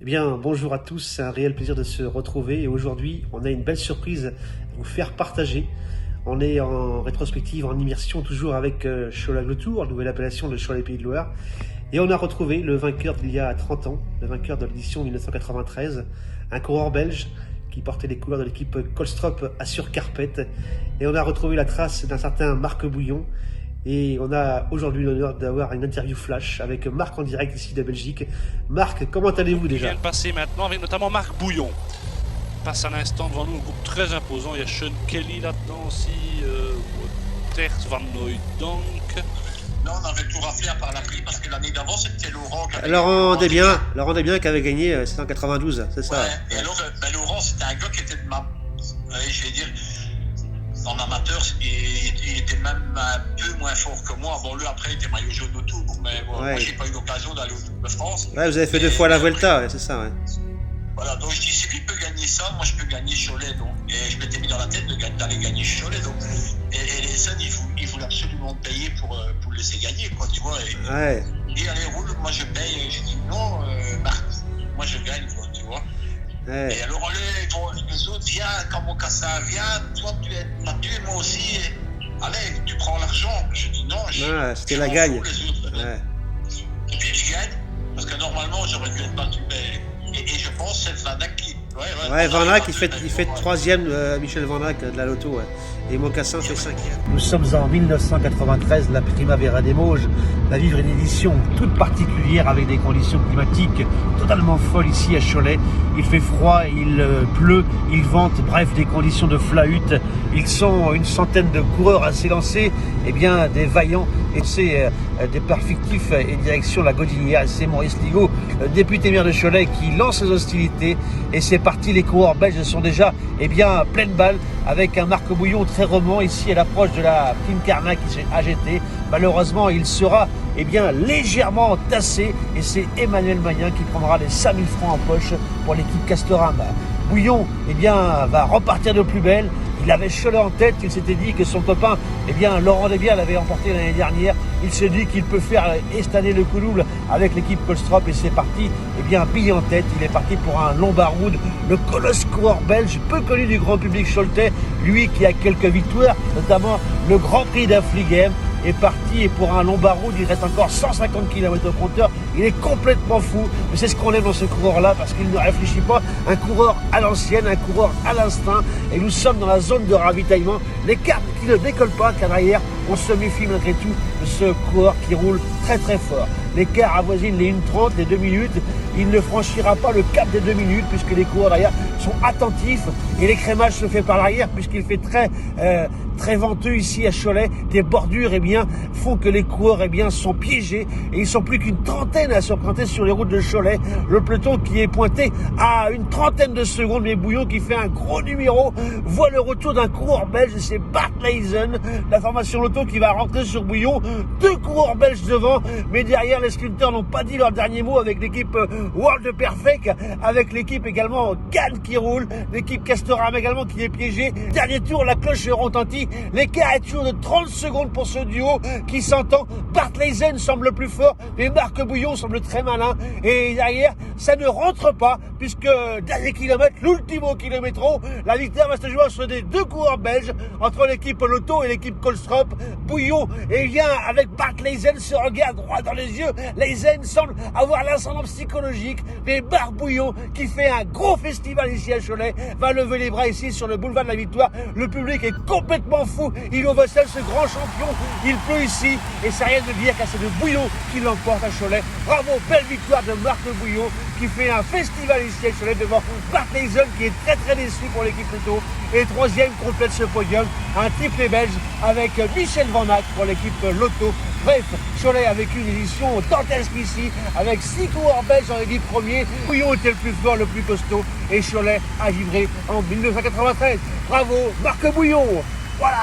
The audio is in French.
Eh bien, bonjour à tous, c'est un réel plaisir de se retrouver et aujourd'hui, on a une belle surprise à vous faire partager. On est en rétrospective, en immersion, toujours avec Cholet Le Tour, nouvelle appellation de Cholet Pays de Loire. Et on a retrouvé le vainqueur d'il y a 30 ans, le vainqueur de l'édition 1993, un coureur belge qui portait les couleurs de l'équipe Colstrop Assure Carpet. Et on a retrouvé la trace d'un certain Marc Bouillon. Et on a aujourd'hui l'honneur d'avoir une interview flash avec Marc en direct ici de Belgique. Marc, comment allez-vous déjà? Il vient de passer maintenant avec notamment Marc Bouillon. Passe à l'instant devant nous un groupe très imposant. Il y a Sean Kelly là-dedans aussi, Tert Van Nooydonk. Non, on avait tout raflé à part la prix parce que l'année d'avant c'était Laurent qui avait Laurent Desbiens qui avait gagné, c'était en 92, c'est ça? Ouais, et alors Laurent c'était un gars qui était de ma. Je vais dire, en amateur, il était même un peu moins fort que moi. Bon, lui après il était maillot jaune au tour, mais bon, Ouais. moi j'ai pas eu l'occasion d'aller au Tour de France. Ouais, vous avez fait 2 fois la Vuelta, ouais, c'est ça, ouais. Voilà, donc je dis, si lui peut gagner ça, moi je peux gagner Cholet. Donc. Et je m'étais mis dans la tête d'aller gagner Cholet. Donc. Et les jeunes, ils voulaient absolument me payer pour le laisser gagner, quoi, tu vois. Et, Ouais. et allez, roule, moi je paye. Et j'ai dit, non, Marc, moi je gagne, quoi, tu vois. Ouais. Et alors, les autres, viens, quand mon cassin vient, toi tu es nature, moi aussi. Allez, tu prends l'argent. Je dis, non, c'était je la m'en gagne. fous, les autres. Ouais. Et puis je gagne, parce que normalement j'aurais dû être battu, mais. Et je pense que c'est Van Ack qui. Ouais, Van Ack, il fait 3ème, Michel Van Ack de la Loto, ouais. Et Mocassin fait 5ème. Nous sommes en 1993, la Primavera des Mauges va vivre une édition toute particulière avec des conditions climatiques totalement folles ici à Cholet. Il fait froid, il pleut, il vente, bref, des conditions de flahut. Ils sont une centaine de coureurs à s'élancer, et bien des vaillants, et c'est départ fictif et direction la Godinière. Et c'est Maurice Ligaud, député maire de Cholet, qui lance les hostilités. Et c'est parti, les coureurs belges sont déjà pleine balle avec un Marc Bouillon très roman ici à l'approche de la Team Carnac qui s'est AGT. Malheureusement, il sera légèrement tassé et c'est Emmanuel Magnin qui prendra les 5000 francs en poche pour l'équipe Castorama. Bouillon va repartir de plus belle. Il avait Cholet en tête, il s'était dit que son copain, Laurent Desbiens l'avait emporté l'année dernière. Il se dit qu'il peut faire cette année le coup double avec l'équipe Colstrop et c'est parti, bille en tête. Il est parti pour un Lombard-Roud, le colosse coureur belge, peu connu du grand public choletais, lui qui a quelques victoires, notamment le Grand Prix d'Affligem. Est parti et pour un Lombard-Roud, il reste encore 150 km au compteur. Il est complètement fou, mais c'est ce qu'on aime dans ce coureur-là parce qu'il ne réfléchit pas. Un coureur à l'ancienne, un coureur à l'instinct. Et nous sommes dans la zone de ravitaillement. Les cartes qui ne décollent pas, car derrière, on se méfie malgré tout de ce coureur qui roule très très fort. L'écart avoisine les 1:30, les 2 minutes. Il ne franchira pas le cap des 2 minutes puisque les coureurs derrière sont attentifs et l'écrémage se fait par l'arrière puisqu'il fait très venteux ici à Cholet. Des bordures font que les coureurs sont piégés et ils sont plus qu'une trentaine à s'emprunter sur les routes de Cholet. Le peloton qui est pointé à une trentaine de secondes, mais Bouillon qui fait un gros numéro voit le retour d'un coureur belge, c'est Bart Leijzen, la formation Loto qui va rentrer sur Bouillon. 2 coureurs belges devant, mais derrière les sprinteurs n'ont pas dit leur dernier mot avec l'équipe World Perfect, avec l'équipe également Cannes qui roule, l'équipe Castorama également qui est piégée. Dernier tour, la cloche retentit, l'écart est toujours de 30 secondes pour ce duo qui s'entend. Bart Leijzen semble plus fort, mais Marc Bouillon semble très malin. Et derrière, ça ne rentre pas, puisque dernier kilomètre, l'ultimo kilométro, la victoire va se jouer entre des 2 coureurs belges, entre l'équipe Loto et l'équipe Colstrop. Bouillon, avec Bart Leijzen, se regarde droit dans les yeux. Leijzen semble avoir l'ascendant psychologique, mais Bart Bouillon, qui fait un gros festival ici à Cholet, va lever les bras ici sur le boulevard de la Victoire. Le public est complètement fou. Il ovationne ce grand champion. Il pleut ici et c'est rien de dire car c'est de Bouillon qui l'emporte à Cholet. Bravo, belle victoire de Marc Bouillon qui fait un festival ici à Cholet devant Bart Leijzen qui est très très déçu pour l'équipe Loto. Et 3e complète ce podium, un triplé belge avec Michel Van Ack pour l'équipe Loto. Bref, Cholet avec une édition dantesque ici, avec 6 coureurs belges en équipe premier. Bouillon était le plus fort, le plus costaud, et Cholet a givré en 1993. Bravo, Marc Bouillon. Voilà.